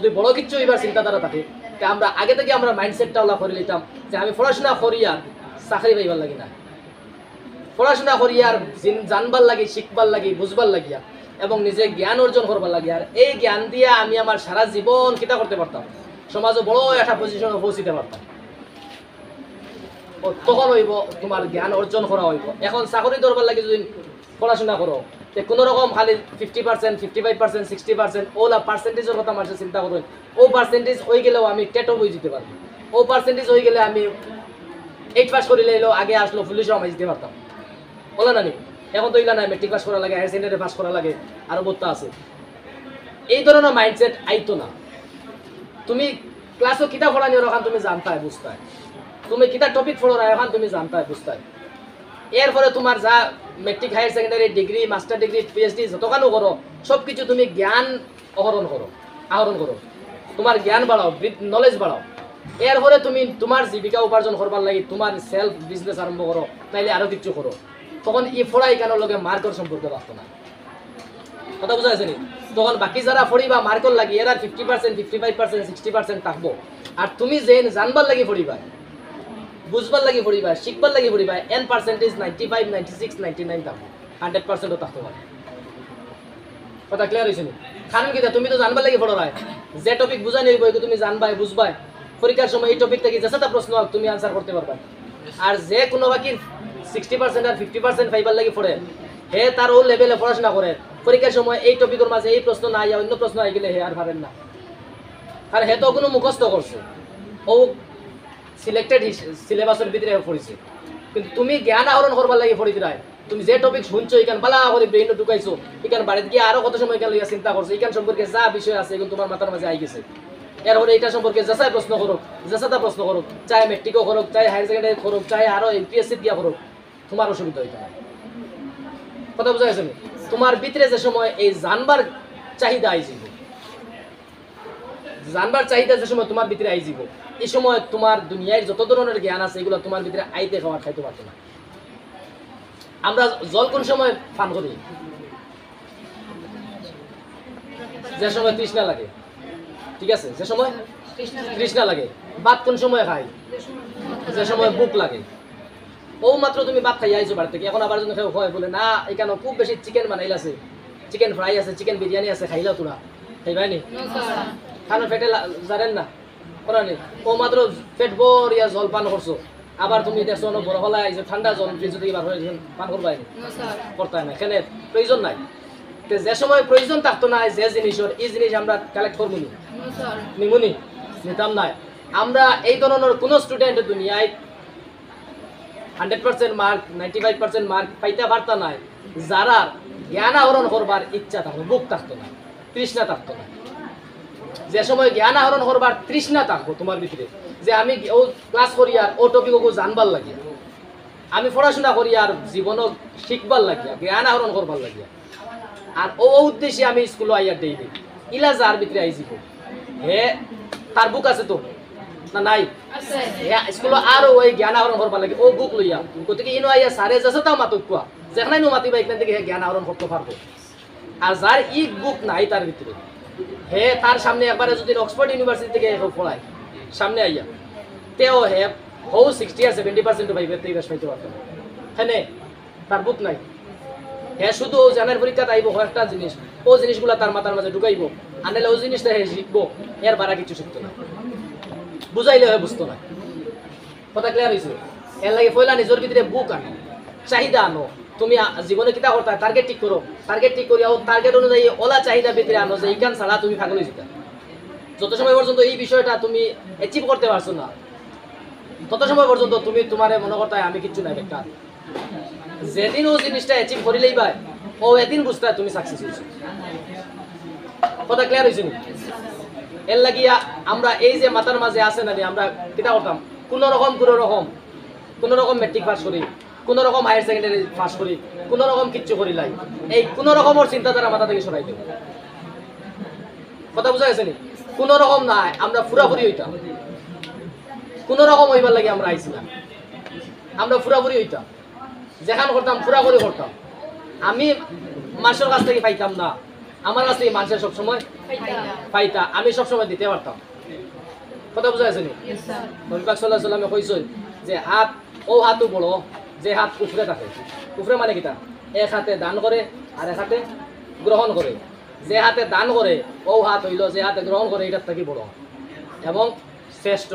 যদি বড় কিছু এবার চিন্তাধারা থাকে তা আমরা আগে থেকে আমরা মাইন্ডসেটটা ওলা করে নিতাম যে আমি পড়াশোনা করি আর চাকরি পাইবার লাগি না, পড়াশোনা করি আর জানবার লাগি, শিখবার লাগি, বুঝবার লাগিয়া এবং নিজে জ্ঞান অর্জন করবার লাগি। আর এই জ্ঞান দিয়ে আমি আমার সারা জীবন কিতা করতে পারতাম, সমাজে বড় একটা পজিশনে পৌঁছিতে পারতাম। তখন হইব তোমার জ্ঞান অর্জন করা হইব। এখন চাকরি দরবার লাগে যদি পড়াশোনা করো কোনো রকম খালি 50%, 55%, 60% ওলা পার্সেন্টেজের কথা মানুষ চিন্তা করবেন। ও পার্সেন্টেজ হয়ে গেলেও আমি টেটও বই দিতে পারবো, ও পার্সেন্টেজ হয়ে গেলে আমি 8 পাস করিলে এলো আগে আসলো পুলিশও আমি দিতে পারতাম, বলে না নি? এখন তো এগুলা নাই, মেট্রিক পাস করা লাগে, হায়ার সেকেন্ডারি পাস করা লাগে, আরো বত্তা আছে। এই ধরনের মাইন্ডসেট আইতো না। তুমি ক্লাসও কিতা পড়া নিও এখন তুমি জানতাই বুঝতাই, তুমি কিতা টপিক পড়ো না এখন তুমি জানতাই বুঝতাই। এরপরে তোমার যা matric, higher secondary, degree, master degree, PhD যতখানো করো সব কিছু তুমি জ্ঞান আহরণ করো, তোমার জ্ঞান বাড়াও, নলেজ বাড়াও। এরপরে তুমি তোমার জীবিকা উপার্জন করবার লাগে তোমার সেলফ বিজনেস আরম্ভ করো, তাইলে আরো কিছু করো। তখন এই পড়াই কেন লগে মার্কের সম্পর্ক রাখতো না, কথা বুঝা যাচ্ছে নি? তখন বাকি যারা পড়িবা মার্কের লাগি এরা 50%, 55%, 60% থাকবো। আর তুমি যে জানবার লাগি পড়িবা, বুঝবার লাগি পড়িবা, শিখবার লাগি পড়িবা, এন পার্সেন্টেজ 95, 96, 99 থাকবো, 100%ও থাকতে পারে। কথা ক্লিয়ার হয়েছে নি? কারণ কি তুমি তো জানবার লাগি পড়ো, যে টপিক বুঝা নিব তুমি জানবাই বুঝবাই, পরীক্ষার সময় এই টপিক থেকে যেটা প্রশ্ন হোক তুমি আনসার করতে পারবা। আর যে কোনো বাকি 60% আর 50% পাইবার লাগি পড়ে হে তার ও লেভেলে পড়াশোনা করে, পরীক্ষার সময় এই টপিকের মাঝে এই প্রশ্ন না অন্য প্রশ্ন আই গেলে হে আর পারেন না। আর হে তো কোনো মুখস্থ করছে, ও সিলেক্টেড সিলেবাসের ভিতরে পড়েছে, কিন্তু তুমি জ্ঞান আহরণ করবার লাগে পড়ি দিলাই। তুমি যে টপিক শুনছো এখান বালা করে ব্রেইনে ঢুকাইছো, এখান বাড়িতে গিয়ে আরো কত সময় এখান লইয়া চিন্তা করছো, এখান সম্পর্কে যা বিষয় আছে এখন তোমার মাথার মাঝে আই গেছে। এরপরে এটা সম্পর্কে যেসাই প্রশ্ন করুক, যেসাটা প্রশ্ন করুক, চাই মেট্রিকও করুক, চাই হায়ার সেকেন্ডারি করুক, চাই আরো এমপিএসসি দিয়া করুক, তোমার অসুবিধা হইতে না। কথা বোঝা গেছে? তোমার ভিতরে যে সময় এই জানবার চাহিদা আইজিব, জানবার চাহিদা যে সময় তোমার ভিতরে আইজিব, এই সময় তোমার দুনিয়ার যত ধরনের জ্ঞান আছে এগুলো তোমার ভিতরে আইতে খাইতে পারতো না। আমরা জল কোন সময় পান করি? যে সময় তৃষ্ণা লাগে, ঠিক আছে? যে সময় তৃষ্ণা লাগে। ভাত কোন সময় খাই? যে সময় বুক লাগে। ও মাত্র তুমি ভাত খাই আইছো বাড়ি থেকে, এখন আবার যদি কেউ হয় বলে না এখানে খুব বেশি চিকেন বানাইল আছে, চিকেন ফ্রাই আছে, চিকেন বিরিয়ানি আছে, খাইলাও তোরা খাইবাই নি? খানো পেটে জানেন না করা নেই। ও মাত্র পেট ভরিয়া জল পান করছো, আবার তুমি দেখছো বড় হলাই আইছো ঠান্ডা জল ফ্রিজ থেকে বার হয়ে পান করবাই নি? করতে না, এখানে প্রয়োজন নাই। যে সময় প্রয়োজন থাকতো না যে জিনিসের, এই জিনিস আমরা কালেক্ট করবো নি, নিমুনি নিতাম নাই। আমরা এই ধরনের কোনো স্টুডেন্ট দুনিয়ায় 100% মার্ক, 95% মার্ক পাইতে পারত নাই যারা জ্ঞান আহরণ করবার ইচ্ছা থাকতো, বুক থাকতো না, তৃষ্ণা থাকতো না। যে সময় জ্ঞান আহরণ করবার তৃষ্ণা থাকবো তোমার ভিতরে, যে আমি ও ক্লাস করি আর ও টপিক জানবার লাগিয়া, আমি পড়াশোনা করি আর জীবনও শিখবার লাগিয়া, জ্ঞান আহরণ করবার লাগিয়া, আর ও উদ্দেশ্যে আমি স্কুলে আইয়ার ডেইলি ইলা যার ভিতরে আইজিব হে তার বুক আছে তো না নাই? স্কুলে আরো ওই জ্ঞান আহরণ করবার লাগে ও বুক লইয়া, গতিকে ইনো আইয়া সারে যাচ্ছে তাও মাতুক কোয়া যেখানে নো মাতিবা এখান থেকে জ্ঞান আহরণ করতে পারবো। আর যার ই বুক নাই তার ভিতরে হে তার সামনে একবারে যদি অক্সফোর্ড ইউনিভার্সিটি থেকে পড়ায় সামনে আইয়া তেও হে হো 60 আর 70% পাইবে, তেই বেশ পাইতে পারতো না। হ্যাঁ তার বুক নাই, হ্যাঁ শুধু ও জানার পরীক্ষাতে আইব একটা জিনিস, ও জিনিসগুলা তার মাথার মাঝে ঢুকাইব, আনলে ও জিনিসটা হে শিখবো, এর বারা কিছু শিখতো না, বুঝাইলে হয় বুঝতো না। কথা ক্লিয়ার হয়েছে? এর লাগে পয়লা নিজের ভিতরে বুক আনো, চাহিদা আনো। তুমি জীবনে কিতা করতে টার্গেট ঠিক করো, টার্গেট ঠিক করিয়া টার্গেট অনুযায়ী ওলা চাহিদা ভিতরে আনো যে এইখান ছাড়া তুমি পাগল হয়ে যেতে। যত সময় পর্যন্ত এই বিষয়টা তুমি অ্যাচিভ করতে পারছো না তত সময় পর্যন্ত তুমি তোমারে মনে করতে আমি কিচ্ছু নাই বেকার। যেদিন ও জিনিসটা অ্যাচিভ করিলেই ভাই ও এদিন বুঝতে তুমি সাকসেস হয়েছো। কথা ক্লিয়ার হয়েছে? এর লাগিয়া আমরা এই যে মাথার মাঝে আছে না আমরা কিতা করতাম, কোনো রকম মেট্রিক পাস করি, কোনো রকম হায়ার সেকেন্ডারি পাস করি, কোনো রকম কিচ্ছু করি লাই, এই কোনো রকমের চিন্তাধারা মাথা থেকে সরাই দেব। কথা বুঝা গেছে নি? কোনো রকম নাই, আমরা পুরাপুরি হইতাম, কোনো রকম হইবার লাগে আমরা আইছিলাম, আমরা পুরাপুরি হইতাম, যেখান করতাম পুরাপুরি করতাম। আমি মাসের কাছ থেকে পাইতাম না, আমার কাছে মানুষের সবসময় ফাইতা, আমি সবসময় দিতে পারতাম। কথা বুঝা আছে নি? নবী পাক সাল্লাল্লাহু আলাইহি ওয়াসাল্লামে কইছেন যে হাত ও হাতও বড় যে হাত কুফরে থাকে। কুফরে মানে কিটা? এক হাতে দান করে আর এক হাতে গ্রহণ করে। যে হাতে দান করে ও হাত হইল যে হাতে গ্রহণ করে এটার থেকে বড় এবং শ্রেষ্ঠ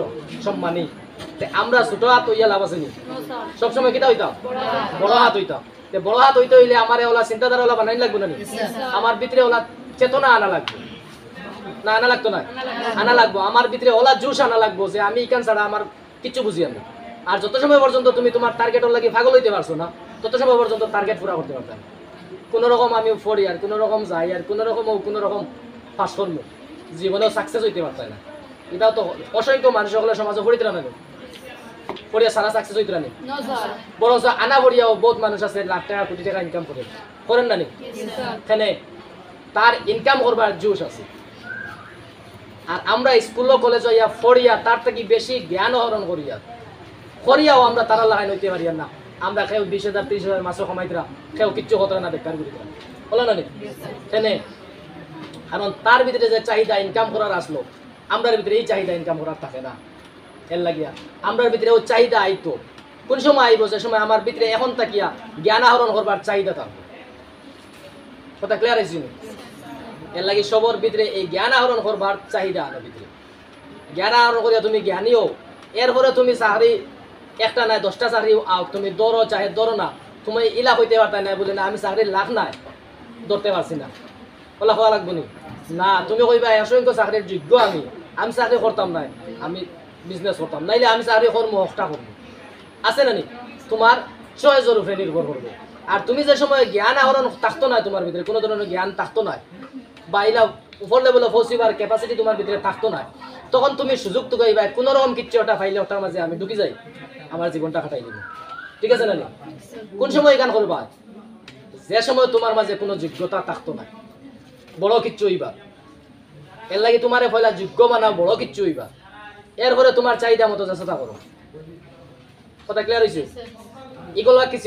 সম্মানী। আমরা ছোট হাত হইয়া লাভ আছে নি? সবসময় কিটা হইতাম? বড় হাত হইতাম। বড় হাত হইতে হইলে আমার ওলা চিন্তাধারা ওলা বানাই লাগবে না? আমার ভিতরে ওলা চেতনা আনা লাগবে না? আনা লাগতো না? আনা লাগবো। আমার ভিতরে ওলা জোশ আনা লাগবো যে আমি ইকান ছাড়া আমার কিছু বুঝি আমি। আর যত সময় পর্যন্ত তুমি তোমার টার্গেটের লাগি পাগল হইতে পারছো না তত সময় পর্যন্ত টার্গেট পুরা করতে পারতাম। কোনো রকম আমি পড়ি আর কোনো রকম যাই আর কোনো রকম পাস করবো, জীবনেও সাকসেস হইতে পারতাম না। এটাও তো অসংখ্য মানুষ সকলের সমাজে পড়িতে না পড়িয়া সারা সাকসেস হইতে না বরঞ্চ আনা পড়িয়াও বহুত মানুষ আছে লাখ টাকা কোটি টাকা ইনকাম করেন না নি? এখানে তার ইনকাম করবার জোশ আছে। আর আমরা স্কুল কলেজ হইয়া পড়িয়া তার থেকে বেশি জ্ঞান আহরণ করিয়াও আমরা তারা লাগাই নইতে পারি না। আমরা কেউ 20,000 30,000 মাসও কমাইতরা কেউ কিচ্ছু হতো না বেকার করি বলো না নি? এখানে কারণ তার ভিতরে যে চাহিদা ইনকাম করার আসলো আমরার ভিতরে এই চাহিদা ইনকাম করার থাকে না। এর লাগিয়া আমরার ভিতরে ও চাহিদা আইতো কোন সময় আইব যে সময় আমার ভিতরে এখন তাকিয়া জ্ঞান আহরণ করবার চাহিদা থাকবে। কথা ক্লিয়ার হয়েছি? এর লাগি সবর ভিতরে এই জ্ঞান আহরণ করবার চাহিদা আনার ভিতরে জ্ঞান আহরণ করিয়া তুমি জ্ঞানীও এরপরে তুমি চাকরি একটা নাই 10টা চাকরি তুমি দৌড়ো চাহে দৌড়ো না তুমি ইলা হইতে পারতাই না বলে না আমি চাকরির লাভ নাই ধরতে পারছি না ওলা হওয়া লাগবো নি? না, তুমি কইবা অসংখ্য চাকরির যোগ্য আমি চাকরি করতাম নাই, আমি বিজনেস করতাম নাইলে আমি চাকরি করবো হকটা করবো আছে না নি? তোমার চয়েসের উপরে নির্ভর করবে। আর তুমি যে সময় জ্ঞান আহরণ থাকতো না তোমার ভিতরে কোনো ধরনের জ্ঞান থাকতো না বা ইলা উপর লেভেলে পৌঁছিবার ক্যাপাসিটি তোমার ভিতরে থাকতো না তখন তুমি সুযোগ তো কইবা কোনো রকম কিচ্ছু ওটা ফাইলে ওটার মাঝে আমি ঢুকি যাই আমার জীবনটা কাটাই দিব। ঠিক আছে না নি? কোন সময় গান করবা? যে সময় তোমার মাঝে কোনো যোগ্যতা থাকতো না বড় কিচ্ছু হইবা। এর লাগি তোমারে পয়লা যোগ্য বানাও বড় কিচ্ছু হইবা। এরপরে তোমার চাহিদা মতো চেষ্টা করো। কথা ক্লিয়ার হয়েছে? এগুলো কি